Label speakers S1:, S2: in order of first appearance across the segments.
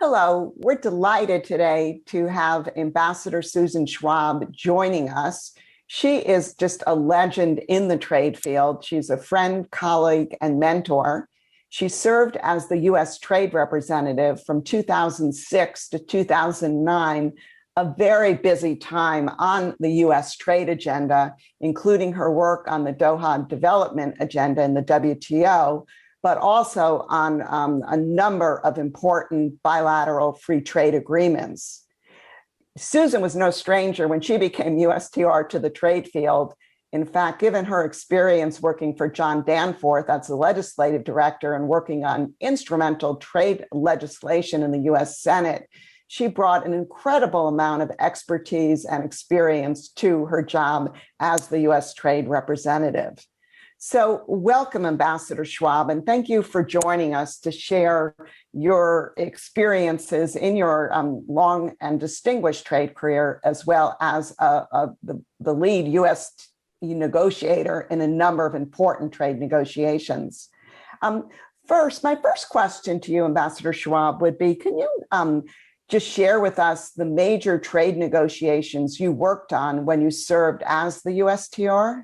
S1: Hello, we're delighted today to have Ambassador Susan Schwab joining us. She is just a legend in the trade field. She's a friend, colleague, and mentor. She served as the U.S. Trade Representative from 2006 to 2009, a very busy time on the U.S. trade agenda, including her work on the Doha Development Agenda in the WTO, but also on a number of important bilateral free trade agreements. Susan was no stranger when she became USTR to the trade field. In fact, given her experience working for John Danforth as the legislative director and working on instrumental trade legislation in the US Senate, she brought an incredible amount of expertise and experience to her job as the US Trade Representative. So welcome, Ambassador Schwab, and thank you for joining us to share your experiences in your long and distinguished trade career, as well as the lead U.S. negotiator in a number of important trade negotiations. My first question to you, Ambassador Schwab, would be, can you just share with us the major trade negotiations you worked on when you served as the USTR?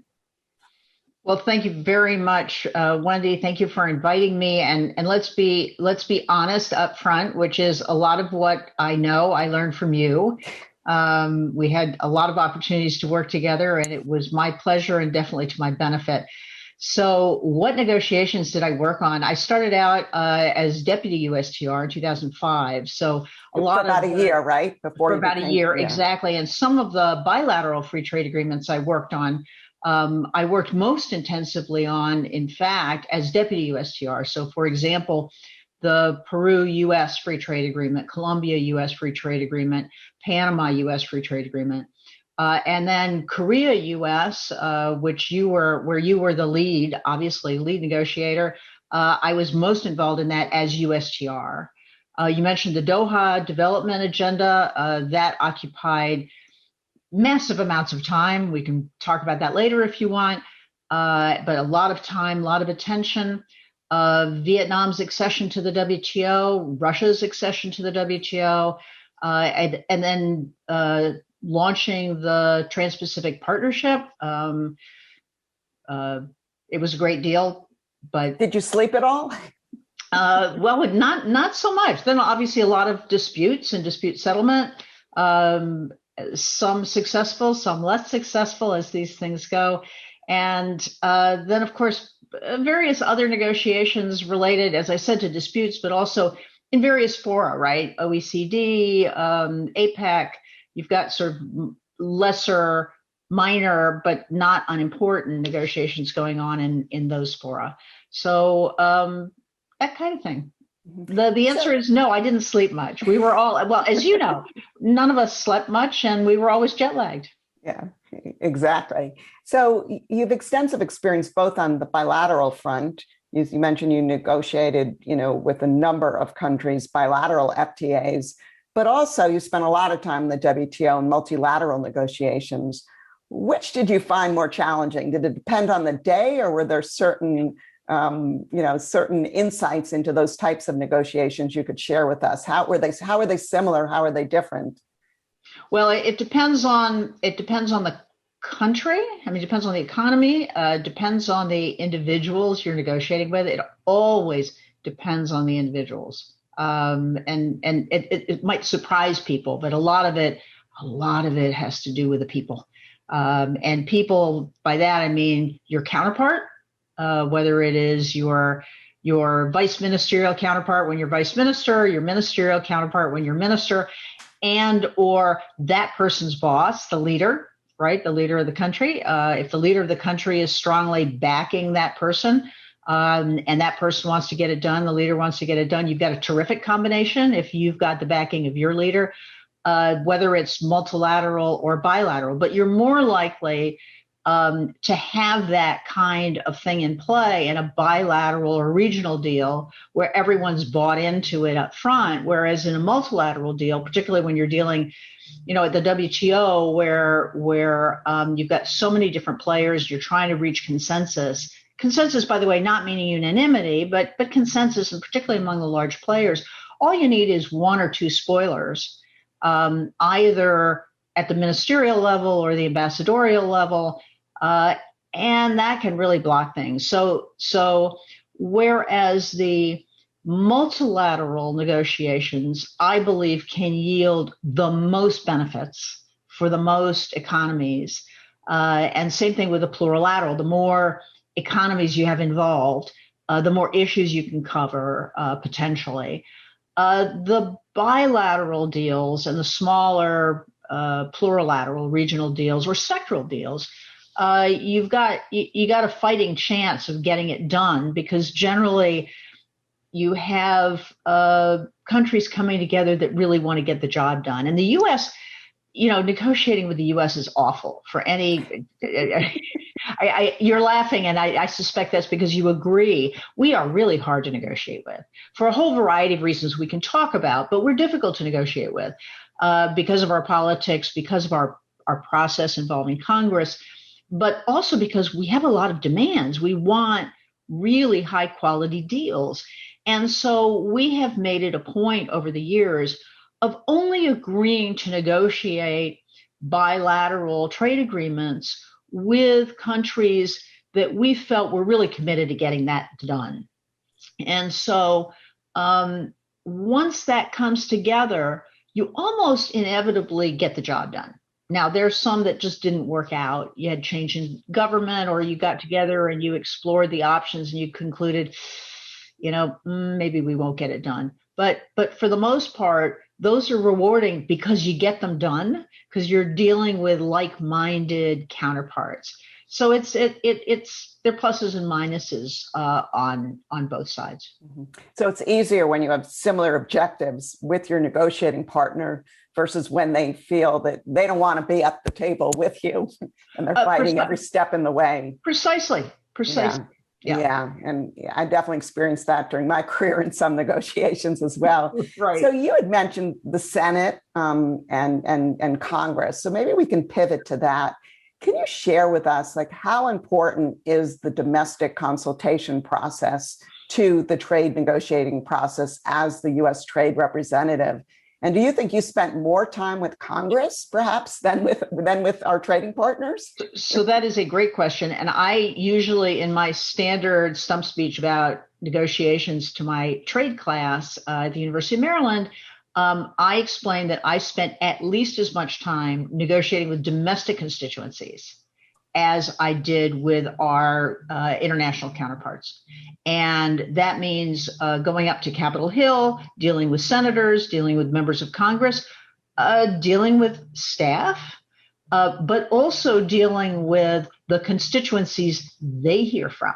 S2: Well, thank you very much, Wendy. Thank you for inviting me. And let's be honest up front, which is a lot of what I know, I learned from you. We had a lot of opportunities to work together, and it was my pleasure and definitely to my benefit. So what negotiations did I work on? I started out as deputy USTR in 2005. So
S1: a year, right?
S2: For about a year, exactly. And some of the bilateral free trade agreements I worked on, I worked most intensively on, in fact, as deputy USTR. So, for example, the Peru-U.S. Free Trade Agreement, Colombia-U.S. Free Trade Agreement, Panama-U.S. Free Trade Agreement, and then Korea-U.S., where you were the lead, obviously lead negotiator. I was most involved in that as USTR. You mentioned the Doha Development Agenda. That occupied massive amounts of time. We can talk about that later if you want, but a lot of time, a lot of attention. Vietnam's accession to the WTO, Russia's accession to the WTO, and then launching the Trans-Pacific Partnership. It was a great deal, but
S1: did you sleep at all?
S2: Well, not so much. Then obviously a lot of disputes and dispute settlement. Some successful, some less successful as these things go. And then, of course, various other negotiations related, as I said, to disputes, but also in various fora, right? OECD, APEC, you've got sort of lesser, minor, but not unimportant negotiations going on in those fora. So that kind of thing. The answer is no, I didn't sleep much. We were all, well, as you know, none of us slept much and we were always jet lagged.
S1: Yeah, exactly. So you've extensive experience both on the bilateral front. You mentioned you negotiated, with a number of countries, bilateral FTAs, but also you spent a lot of time in the WTO and multilateral negotiations. Which did you find more challenging? Did it depend on the day, or were there certain certain insights into those types of negotiations you could share with us? How are they similar? How are they different?
S2: Well, it depends on the country. I mean, it depends on the economy. Depends on the individuals you're negotiating with. It always depends on the individuals. And it might surprise people, but a lot of it has to do with the people. And people, by that I mean your counterpart. Whether it is your vice ministerial counterpart when you're vice minister, your ministerial counterpart when you're minister, and or that person's boss, the leader, right? The leader of the country. If the leader of the country is strongly backing that person, and that person wants to get it done, the leader wants to get it done, you've got a terrific combination if you've got the backing of your leader, whether it's multilateral or bilateral. But you're more likely to have that kind of thing in play in a bilateral or regional deal where everyone's bought into it up front, whereas in a multilateral deal, particularly when you're dealing, at the WTO where you've got so many different players, you're trying to reach consensus. Consensus, by the way, not meaning unanimity, but consensus, and particularly among the large players, all you need is one or two spoilers, either at the ministerial level or the ambassadorial level, and that can really block things. So whereas the multilateral negotiations, I believe, can yield the most benefits for the most economies, and same thing with the plurilateral. The more economies you have involved, the more issues you can cover potentially. The bilateral deals and the smaller plurilateral regional deals or sectoral deals, you got a fighting chance of getting it done, because generally you have countries coming together that really want to get the job done. And the U.S., negotiating with the U.S. is awful for any. You're laughing, and I suspect that's because you agree. We are really hard to negotiate with for a whole variety of reasons we can talk about, but we're difficult to negotiate with because of our politics, because of our process involving Congress, but also because we have a lot of demands. We want really high quality deals. And so we have made it a point over the years of only agreeing to negotiate bilateral trade agreements with countries that we felt were really committed to getting that done. And so once that comes together, you almost inevitably get the job done. Now, there's some that just didn't work out. You had change in government, or you got together and you explored the options and you concluded, maybe we won't get it done. But for the most part, those are rewarding because you get them done, because you're dealing with like-minded counterparts. So it's there are pluses and minuses on both sides.
S1: Mm-hmm. So it's easier when you have similar objectives with your negotiating partner versus when they feel that they don't want to be at the table with you and they're fighting every step in the way.
S2: Precisely.
S1: Yeah. And I definitely experienced that during my career in some negotiations as well.
S2: Right.
S1: So you had mentioned the Senate and Congress. So maybe we can pivot to that. Can you share with us, how important is the domestic consultation process to the trade negotiating process as the U.S. trade representative? And do you think you spent more time with Congress, perhaps, than with our trading partners?
S2: So that is a great question. And I usually, in my standard stump speech about negotiations to my trade class at the University of Maryland, I explained that I spent at least as much time negotiating with domestic constituencies as I did with our international counterparts. And that means going up to Capitol Hill, dealing with senators, dealing with members of Congress, dealing with staff, but also dealing with the constituencies they hear from.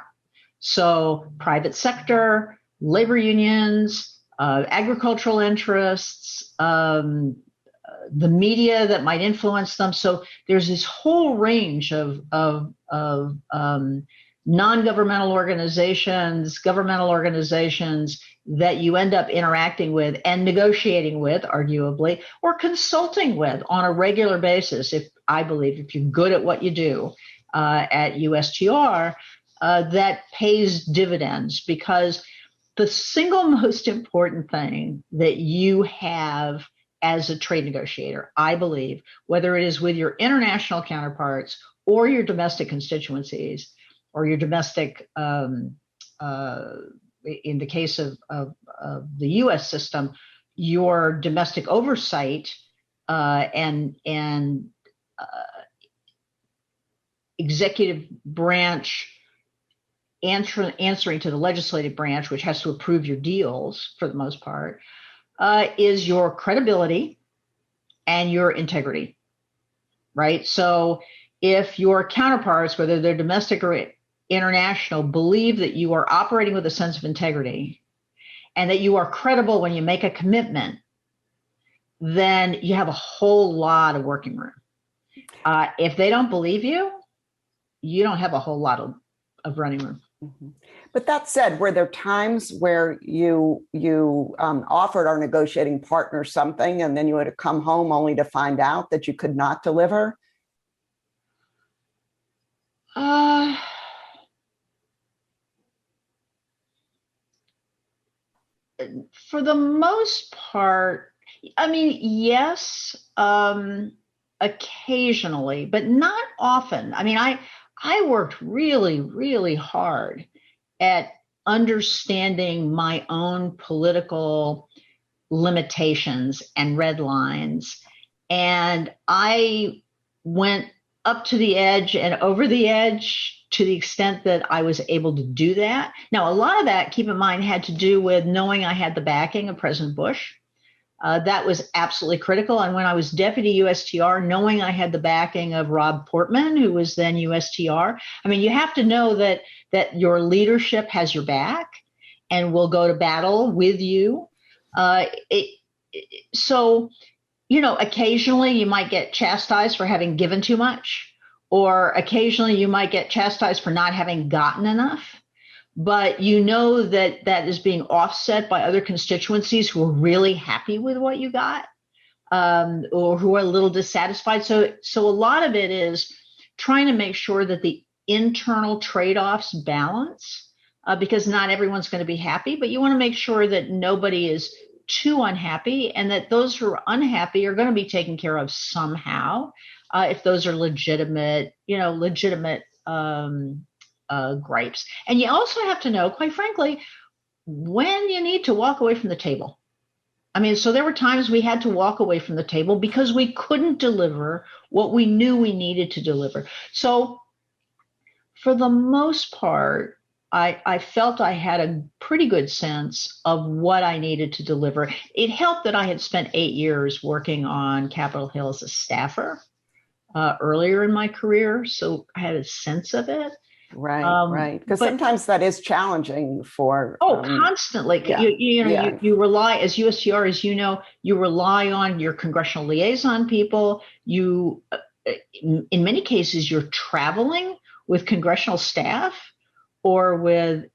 S2: So private sector, labor unions, agricultural interests, the media that might influence them. So there's this whole range of non-governmental organizations, governmental organizations that you end up interacting with and negotiating with, arguably, or consulting with on a regular basis. If you're good at what you do at USTR, that pays dividends, because the single most important thing that you have as a trade negotiator, I believe, whether it is with your international counterparts or your domestic constituencies or your domestic, in the case of the U.S. system, your domestic oversight and executive branch answering to the legislative branch, which has to approve your deals for the most part, is your credibility and your integrity, right? So if your counterparts, whether they're domestic or international, believe that you are operating with a sense of integrity and that you are credible when you make a commitment, then you have a whole lot of working room. If they don't believe you, you don't have a whole lot of running room.
S1: Mm-hmm. But that said, were there times where you offered our negotiating partner something and then you had to come home only to find out that you could not deliver?
S2: For the most part, I mean, yes, occasionally, but not often. I mean, I worked really, really hard at understanding my own political limitations and red lines. And I went up to the edge and over the edge to the extent that I was able to do that. Now, a lot of that, keep in mind, had to do with knowing I had the backing of President Bush. That was absolutely critical. And when I was deputy USTR, knowing I had the backing of Rob Portman, who was then USTR, I mean, you have to know that your leadership has your back and will go to battle with you. So, you know, occasionally you might get chastised for having given too much, or occasionally you might get chastised for not having gotten enough. But you know that that is being offset by other constituencies who are really happy with what you got, or who are a little dissatisfied. So a lot of it is trying to make sure that the internal trade-offs balance, because not everyone's going to be happy, but you want to make sure that nobody is too unhappy, and that those who are unhappy are going to be taken care of somehow, if those are legitimate gripes. And you also have to know, quite frankly, when you need to walk away from the table. I mean, so there were times we had to walk away from the table because we couldn't deliver what we knew we needed to deliver. So for the most part, I felt I had a pretty good sense of what I needed to deliver. It helped that I had spent 8 years working on Capitol Hill as a staffer earlier in my career, so I had a sense of it.
S1: Right. Because sometimes that is challenging for.
S2: Constantly. Yeah, you rely, as USTR, as you know, you rely on your congressional liaison people. You, in many cases, you're traveling with congressional staff or with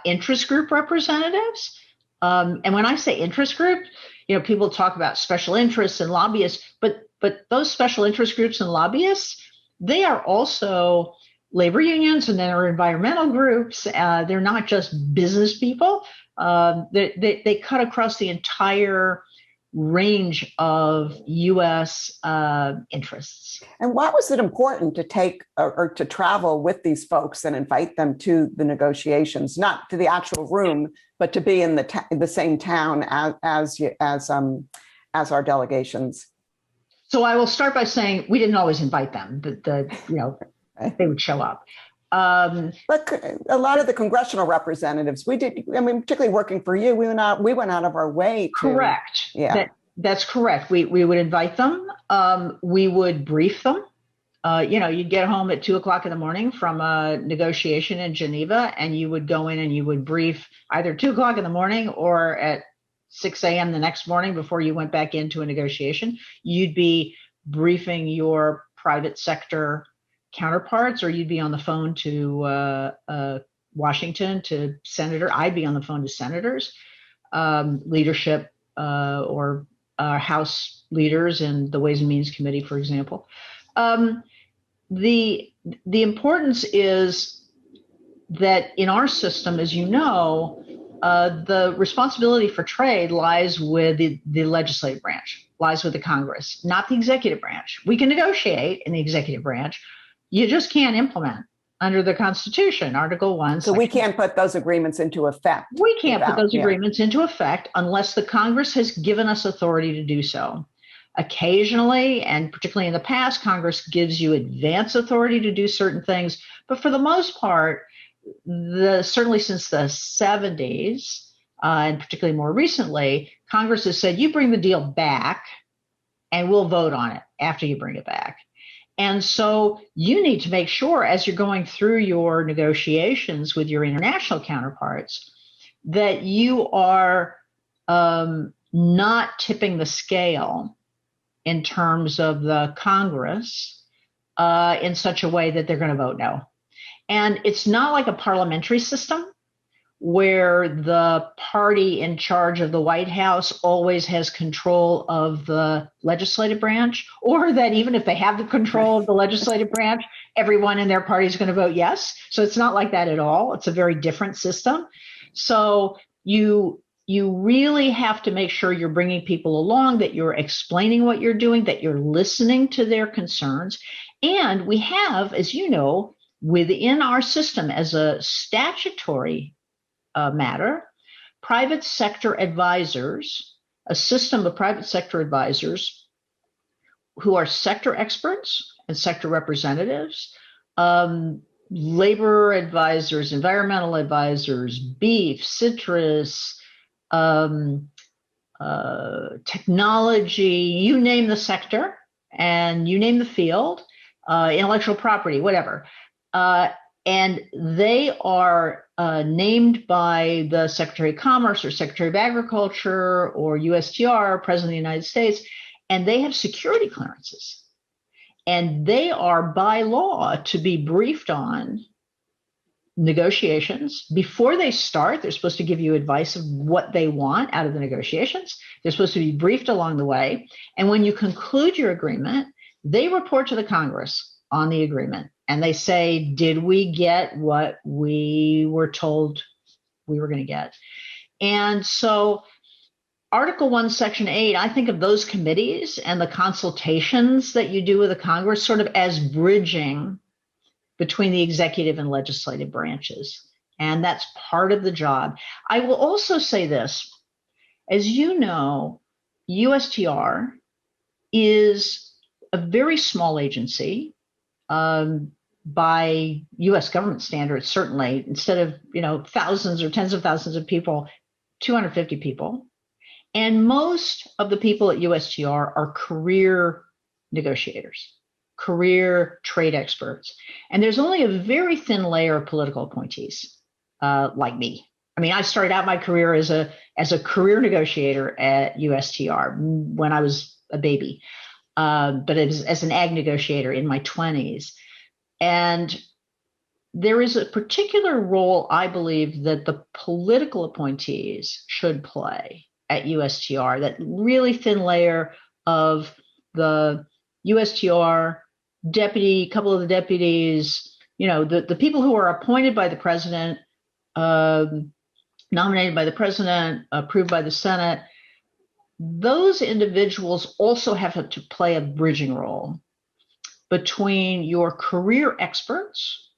S2: interest group representatives. And when I say interest group, you know, people talk about special interests and lobbyists, but those special interest groups and lobbyists, they are also labor unions, and there are environmental groups. They're not just business people. They cut across the entire range of U.S. interests.
S1: And why was it important to take or to travel with these folks and invite them to the negotiations, not to the actual room, but to be in the same town as our delegations?
S2: So I will start by saying we didn't always invite them. They would show up.
S1: But a lot of the congressional representatives, we did. I mean, particularly working for you, we went out of our way to.
S2: Correct.
S1: Yeah,
S2: that's correct. We would invite them. We would brief them. You'd get home at 2:00 in the morning from a negotiation in Geneva, and you would go in and you would brief either 2:00 in the morning or at 6 a.m. the next morning before you went back into a negotiation. You'd be briefing your private sector counterparts, or you'd be on the phone to Washington to senator. I'd be on the phone to senators, leadership, or House leaders in the Ways and Means Committee, for example. The importance is that in our system, as you know, the responsibility for trade lies with the legislative branch, lies with the Congress, not the executive branch. We can negotiate in the executive branch. You just can't implement under the Constitution, Article 1.
S1: So we can't put those agreements into effect.
S2: We can't put those agreements into effect unless the Congress has given us authority to do so. Occasionally, and particularly in the past, Congress gives you advance authority to do certain things. But for the most part, certainly since the 70s, and particularly more recently, Congress has said, you bring the deal back and we'll vote on it after you bring it back. And so you need to make sure, as you're going through your negotiations with your international counterparts, that you are not tipping the scale in terms of the Congress in such a way that they're going to vote no. And it's not like a parliamentary system where the party in charge of the White House always has control of the legislative branch, or that even if they have the control of the legislative branch, everyone in their party is going to vote yes. So it's not like that at all. It's a very different system. So you you really have to make sure you're bringing people along, that you're explaining what you're doing, that you're listening to their concerns. And we have, as you know, within our system as a statutory matter, private sector advisors, a system of private sector advisors who are sector experts and sector representatives, labor advisors, environmental advisors, beef, citrus, technology, you name the sector and you name the field, intellectual property, whatever. And they are named by the Secretary of Commerce or Secretary of Agriculture or USTR, President of the United States, and they have security clearances. And they are by law to be briefed on negotiations. Before they start, they're supposed to give you advice of what they want out of the negotiations. They're supposed to be briefed along the way. And when you conclude your agreement, they report to the Congress on the agreement. And they say, did we get what we were told we were going to get? And so Article 1, Section 8, I think of those committees and the consultations that you do with the Congress sort of as bridging between the executive and legislative branches. And that's part of the job. I will also say this. As you know, USTR is a very small agency. By U.S. government standards, certainly, instead of thousands or tens of thousands of people, 250 people. And most of the people at USTR are career negotiators, career trade experts. And there's only a very thin layer of political appointees like me. I mean, I started out my career as a career negotiator at USTR when I was a baby, but it was as an ag negotiator in my 20s. And there is a particular role, I believe, that the political appointees should play at USTR, that really thin layer of the USTR deputy, couple of the deputies, the people who are appointed by the president, nominated by the president, approved by the Senate. Those individuals also have to play a bridging role between your career experts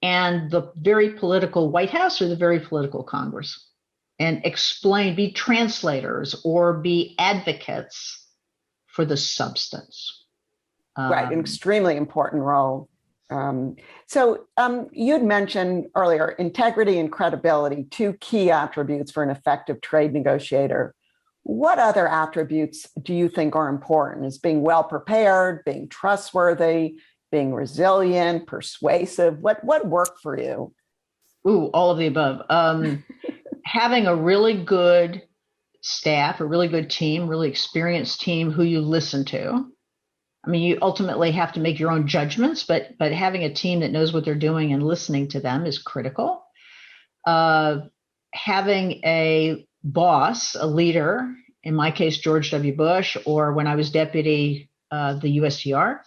S2: and the very political White House or the very political Congress, and be translators or be advocates for the substance.
S1: Right, an extremely important role. So you'd mentioned earlier integrity and credibility, two key attributes for an effective trade negotiator. What other attributes do you think are important? Is being well prepared, being trustworthy, being resilient, persuasive? What worked for you?
S2: Ooh, all of the above. Having a really good staff, a really good team, really experienced team who you listen to. I mean, you ultimately have to make your own judgments, but having a team that knows what they're doing and listening to them is critical. Having a boss, a leader, in my case, George W. Bush, or when I was deputy, the USTR,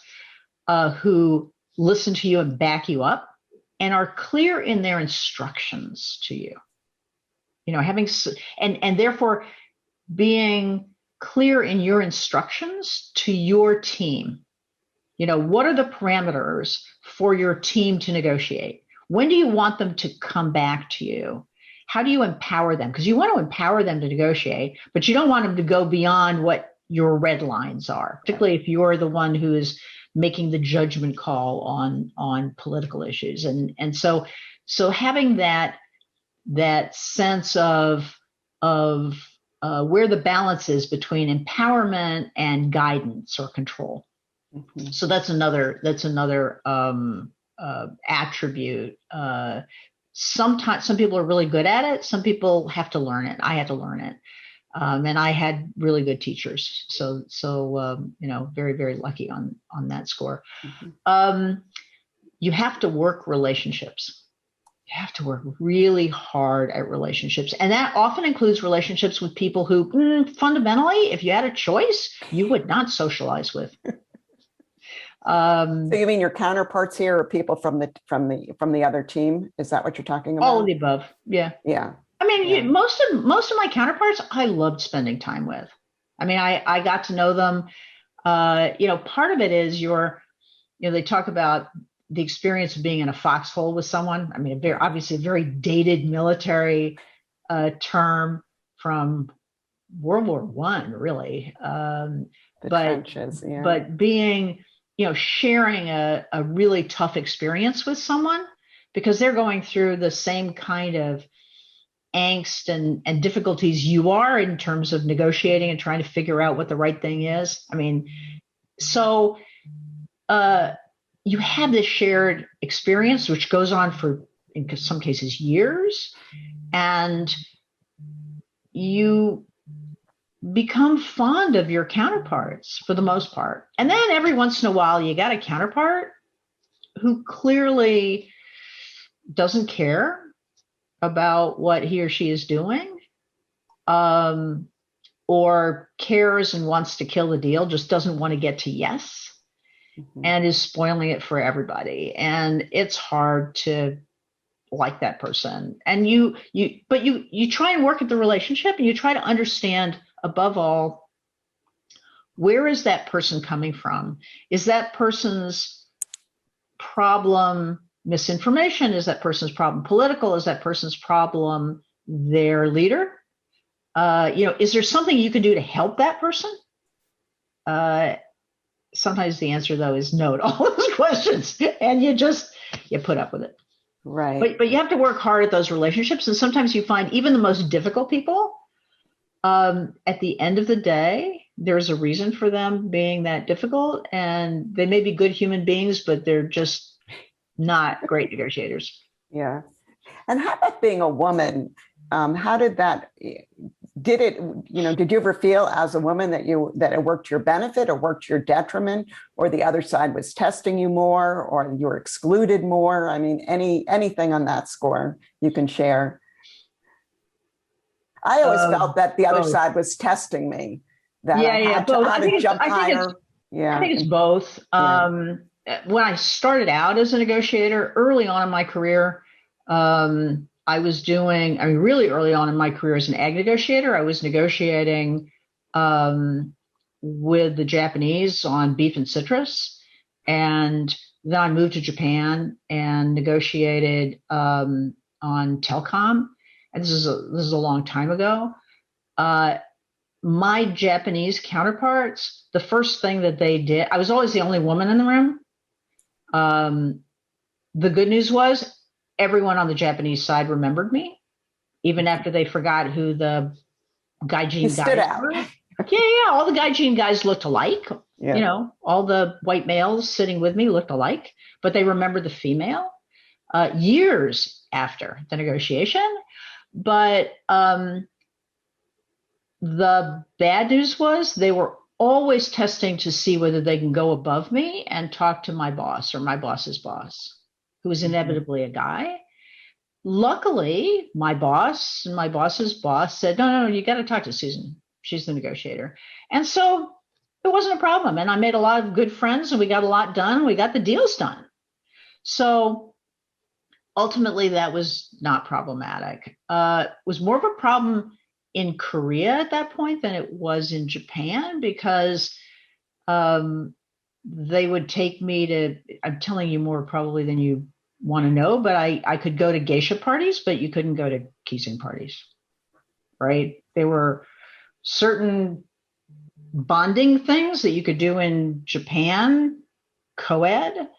S2: who listen to you and back you up and are clear in their instructions to you. Having and therefore being clear in your instructions to your team. What are the parameters for your team to negotiate? When do you want them to come back to you? How do you empower them? Because you want to empower them to negotiate, but you don't want them to go beyond what your red lines are, particularly if you're the one who is making the judgment call on political issues. And so having that sense of where the balance is between empowerment and guidance or control. Mm-hmm. So that's another attribute. Sometimes some people are really good at it. Some people have to learn it. I had to learn it. And I had really good teachers. So very, very lucky on that score. Mm-hmm. You have to work relationships. You have to work really hard at relationships. And that often includes relationships with people who fundamentally, if you had a choice, you would not socialize with.
S1: So you mean your counterparts here are people from the other team? Is that what you're talking about?
S2: All of the above. Yeah.
S1: Yeah.
S2: I mean, most of my counterparts, I loved spending time with. I mean, I got to know them. Part of it is they talk about the experience of being in a foxhole with someone. I mean, obviously a very dated military term from World War I, really.
S1: Trenches, yeah.
S2: But being, sharing a really tough experience with someone because they're going through the same kind of angst and difficulties you are in terms of negotiating and trying to figure out what the right thing is. I mean, so you have this shared experience, which goes on for, in some cases, years, and you become fond of your counterparts for the most part. And then every once in a while, you got a counterpart who clearly doesn't care about what he or she is doing, or cares and wants to kill the deal, just doesn't want to get to yes, and is spoiling it for everybody. And it's hard to like that person. And you try and work at the relationship, and you try to understand, above all, where is that person coming from? Is that person's problem misinformation? Is that person's problem political? Is that person's problem their leader? Is there something you can do to help that person? Sometimes the answer, though, is no to all those questions, and you put up with it.
S1: Right.
S2: But you have to work hard at those relationships, and sometimes you find even the most difficult people, at the end of the day, there's a reason for them being that difficult, and they may be good human beings, but they're just not great negotiators.
S1: Yeah. And how about being a woman? How did that, did you ever feel as a woman that it worked to your benefit or worked to your detriment, or the other side was testing you more, or you were excluded more? I mean, anything on that score you can share. I always felt that the other side was testing me. That I had to jump higher.
S2: I think it's both. When I started out as a negotiator early on in my career, really early on in my career as an ag negotiator, I was negotiating with the Japanese on beef and citrus. And then I moved to Japan and negotiated on telecom. And this is a long time ago. My Japanese counterparts, the first thing that they did, I was always the only woman in the room. The good news was everyone on the Japanese side remembered me, even after they forgot who the gaijin guys were. Yeah. All the gaijin guys looked alike. Yeah. All the white males sitting with me looked alike, but they remembered the female years after the negotiation. But the bad news was they were always testing to see whether they can go above me and talk to my boss or my boss's boss, who was inevitably a guy. Luckily, my boss and my boss's boss said, no, you got to talk to Susan. She's the negotiator. And so it wasn't a problem. And I made a lot of good friends, and we got a lot done. We got the deals done. So ultimately, that was not problematic. It was more of a problem in Korea at that point than it was in Japan, because they would take me to, I'm telling you more probably than you want to know, but I could go to geisha parties, but you couldn't go to kissing parties, right? There were certain bonding things that you could do in Japan, co-ed,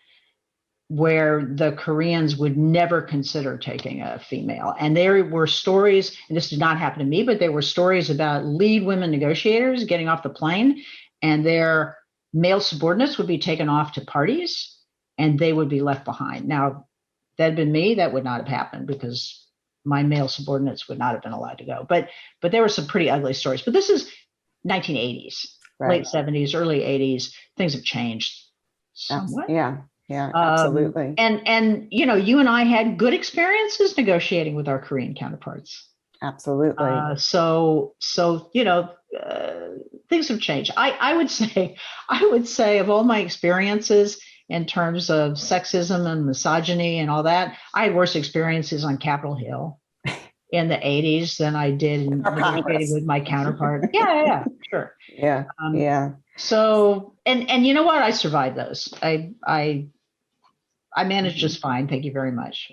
S2: where the Koreans would never consider taking a female. And there were stories, and this did not happen to me, but there were stories about lead women negotiators getting off the plane, and their male subordinates would be taken off to parties, and they would be left behind. Now, if that had been me, that would not have happened, because my male subordinates would not have been allowed to go. But there were some pretty ugly stories. But this is 1980s, right. Late 70s, early 80s. Things have changed somewhat.
S1: Yeah, absolutely.
S2: And you and I had good experiences negotiating with our Korean counterparts.
S1: Absolutely.
S2: Things have changed. I would say of all my experiences in terms of sexism and misogyny and all that, I had worse experiences on Capitol Hill in the 80s than I did in negotiating with my counterpart. Yeah, sure.
S1: Yeah, yeah.
S2: So, and you know what? I survived those. I managed just fine. Thank you very much.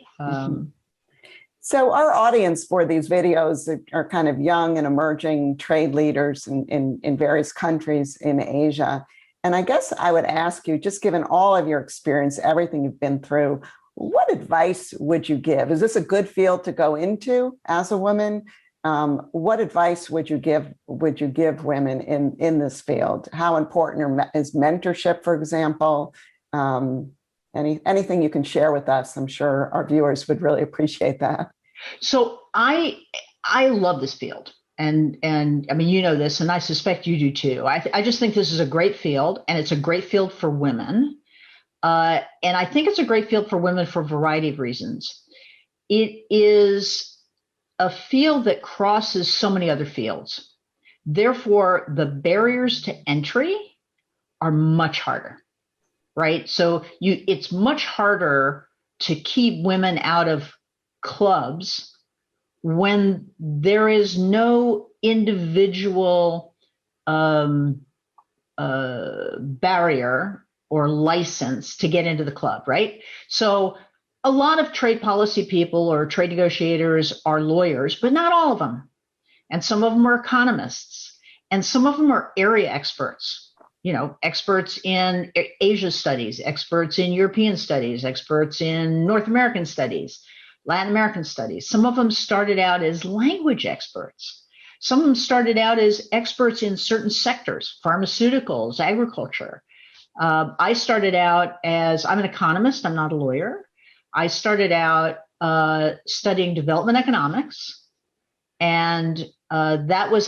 S1: So our audience for these videos are kind of young and emerging trade leaders in various countries in Asia. And I guess I would ask you, just given all of your experience, everything you've been through, what advice would you give? Is this a good field to go into as a woman? What advice would you give women in this field? How important is mentorship, for example? Anything you can share with us? I'm sure our viewers would really appreciate that.
S2: So I love this field. And I mean, you know this, and I suspect you do too. I just think this is a great field, and it's a great field for women. And I think it's a great field for women for a variety of reasons. It is a field that crosses so many other fields. Therefore, the barriers to entry are much harder, right? So it's much harder to keep women out of clubs when there is no individual barrier or license to get into the club, right? So a lot of trade policy people or trade negotiators are lawyers, but not all of them. And some of them are economists, and some of them are area experts, experts in Asia studies, experts in European studies, experts in North American studies, Latin American studies. Some of them started out as language experts. Some of them started out as experts in certain sectors, pharmaceuticals, agriculture. I started out I'm an economist, I'm not a lawyer. I started out studying development economics, and that was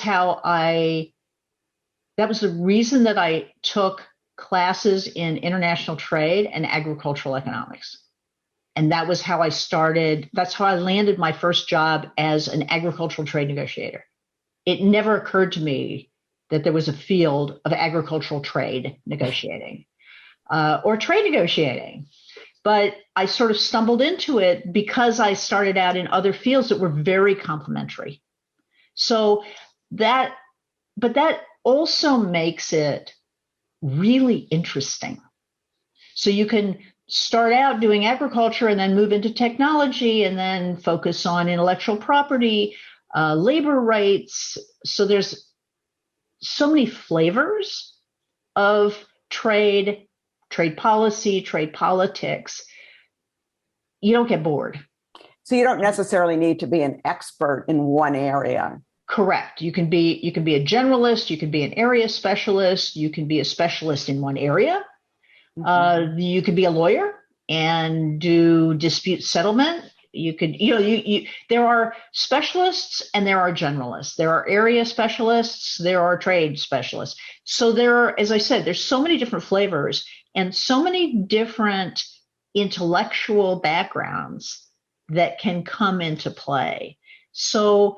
S2: the reason that I took classes in international trade and agricultural economics. And that was how that's how I landed my first job as an agricultural trade negotiator. It never occurred to me that there was a field of agricultural trade negotiating or trade negotiating. But I sort of stumbled into it because I started out in other fields that were very complementary. So but that also makes it really interesting. So you can start out doing agriculture and then move into technology and then focus on intellectual property, labor rights. So there's so many flavors of trade policy, trade politics. You don't get bored.
S1: So you don't necessarily need to be an expert in one area.
S2: Correct. You can be a generalist, you can be an area specialist, you can be a specialist in one area. Mm-hmm. You could be a lawyer and do dispute settlement. You could, there are specialists and there are generalists. There are area specialists, there are trade specialists. So there are, as I said, there's so many different flavors and so many different intellectual backgrounds that can come into play. So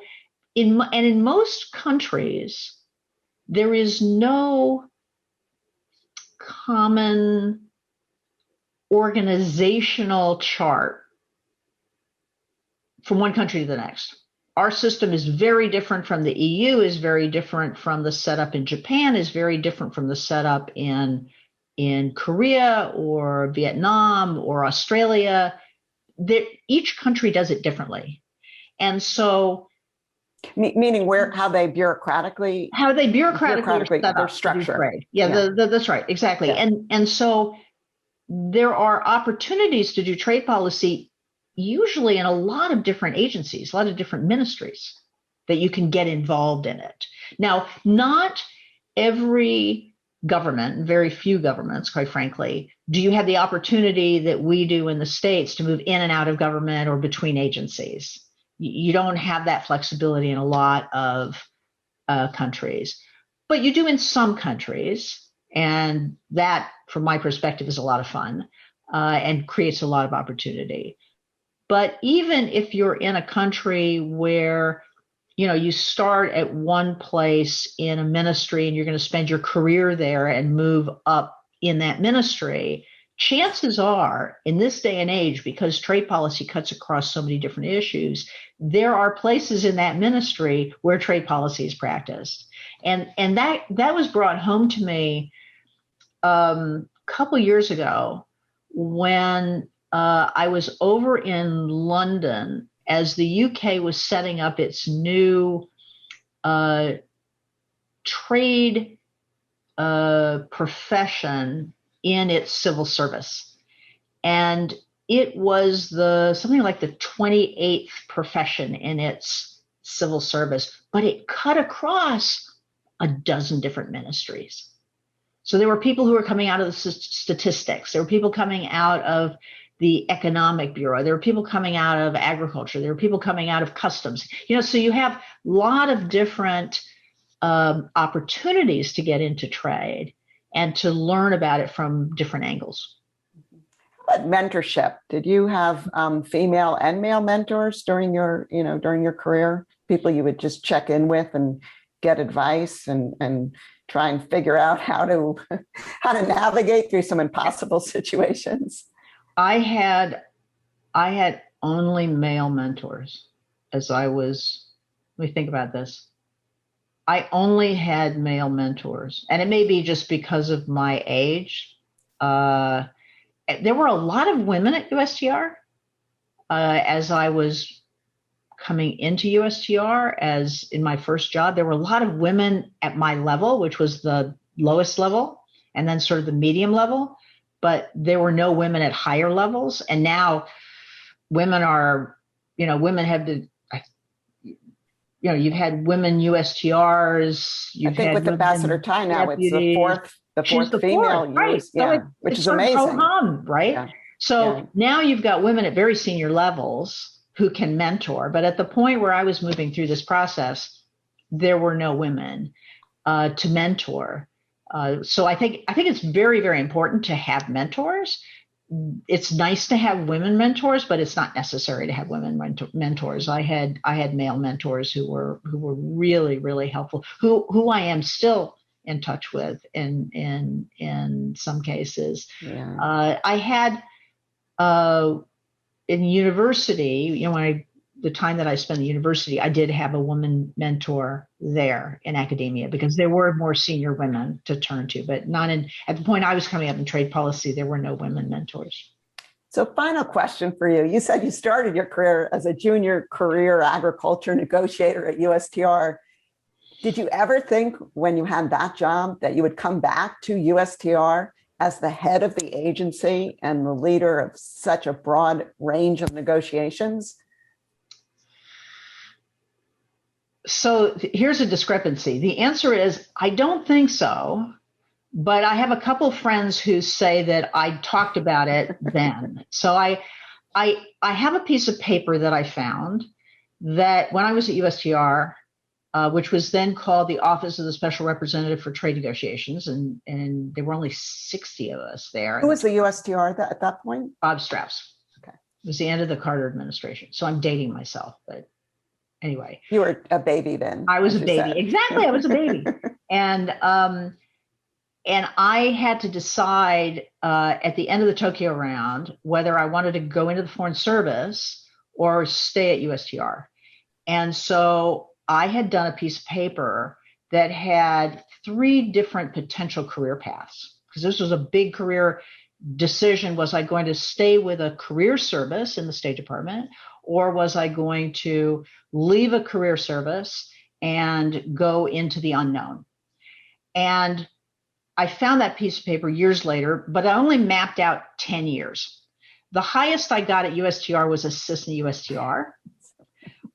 S2: in most countries, there is no common organizational chart from one country to the next. Our system is very different from the EU, is very different from the setup in Japan, is very different from the setup in Korea or Vietnam or Australia. Each country does it differently. And so
S1: meaning how they bureaucratically
S2: their
S1: structure.
S2: Yeah. That's right. Exactly. Yeah. And so there are opportunities to do trade policy usually in a lot of different agencies, a lot of different ministries that you can get involved in it. Now, not every government, very few governments, quite frankly, do you have the opportunity that we do in the States to move in and out of government or between agencies. You don't have that flexibility in a lot of countries, but you do in some countries. And that, from my perspective, is a lot of fun and creates a lot of opportunity. But even if you're in a country where, you start at one place in a ministry and you're going to spend your career there and move up in that ministry, chances are, in this day and age, because trade policy cuts across so many different issues, there are places in that ministry where trade policy is practiced. And that was brought home to me a couple years ago when I was over in London as the UK was setting up its new trade profession in its civil service. And it was something like the 28th profession in its civil service, but it cut across a dozen different ministries. So there were people who were coming out of the statistics. There were people coming out of the economic bureau. There were people coming out of agriculture. There were people coming out of customs. So you have a lot of different opportunities to get into trade and to learn about it from different angles.
S1: How about mentorship? Did you have female and male mentors during your career? People you would just check in with and get advice and try and figure out how to navigate through some impossible situations?
S2: I had only male mentors as I was. Let me think about this. I only had male mentors, and it may be just because of my age. There were a lot of women at USTR as I was coming into USTR. As in my first job, there were a lot of women at my level, which was the lowest level, and then sort of the medium level, but there were no women at higher levels. And now women have the, you've had women USTRs.
S1: I think with Ambassador Tai now, it's the fourth female,
S2: right?
S1: which is amazing,
S2: right? Yeah. So now you've got women at very senior levels who can mentor, but at the point where I was moving through this process, there were no women to mentor. So I think it's very, very important to have mentors. It's nice to have women mentors, but it's not necessary to have women mentors. I had male mentors who were really, really helpful, who I am still in touch with in some cases. Yeah. I had in university, the time that I spent in university, I did have a woman mentor there in academia because there were more senior women to turn to, but at the point I was coming up in trade policy, there were no women mentors.
S1: So final question for you. You said you started your career as a junior career agriculture negotiator at USTR. Did you ever think when you had that job that you would come back to USTR as the head of the agency and the leader of such a broad range of negotiations?
S2: So here's a discrepancy. The answer is, I don't think so, but I have a couple of friends who say that I talked about it then. So I have a piece of paper that I found that when I was at USTR, which was then called the Office of the Special Representative for Trade Negotiations, and there were only 60 of us there.
S1: Who was the USTR at that point?
S2: Bob Strauss. Okay. It was the end of the Carter administration. So I'm dating myself, but anyway.
S1: You were a baby then.
S2: I was a baby. Exactly. I was a baby. And I had to decide at the end of the Tokyo round whether I wanted to go into the Foreign Service or stay at USTR. And so I had done a piece of paper that had 3 different potential career paths, because this was a big career decision. Was I going to stay with a career service in the State Department, or was I going to leave a career service and go into the unknown? And I found that piece of paper years later, but I only mapped out 10 years. The highest I got at USTR was assistant USTR.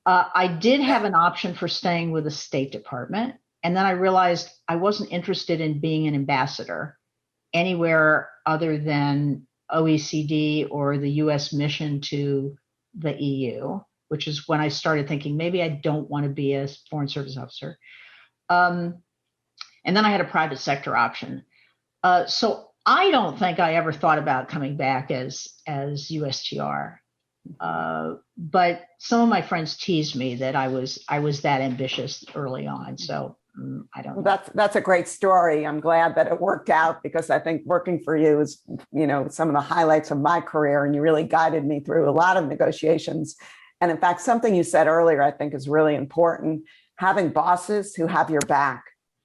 S2: I did have an option for staying with the State Department. And then I realized I wasn't interested in being an ambassador anywhere other than OECD or the US mission to the EU, which is when I started thinking, maybe I don't want to be a foreign service officer. And then I had a private sector option. So I don't think I ever thought about coming back as USTR. But some of my friends teased me that I was that ambitious early on. So I don't
S1: Well,
S2: know.
S1: that's a great story. I'm glad that it worked out because I think working for you is, some of the highlights of my career, and you really guided me through a lot of negotiations. And in fact, something you said earlier, I think is really important, having bosses who have your back.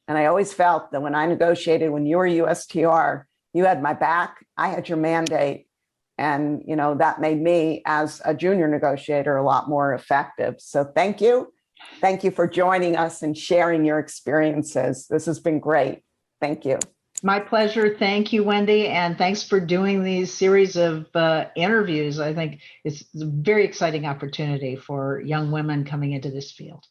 S1: And I always felt that when I negotiated, when you were USTR, you had my back, I had your mandate. And, that made me as a junior negotiator a lot more effective. So thank you. Thank you for joining us and sharing your experiences. This has been great. Thank you.
S2: My pleasure. Thank you, Wendy. And thanks for doing these series of interviews. I think it's a very exciting opportunity for young women coming into this field.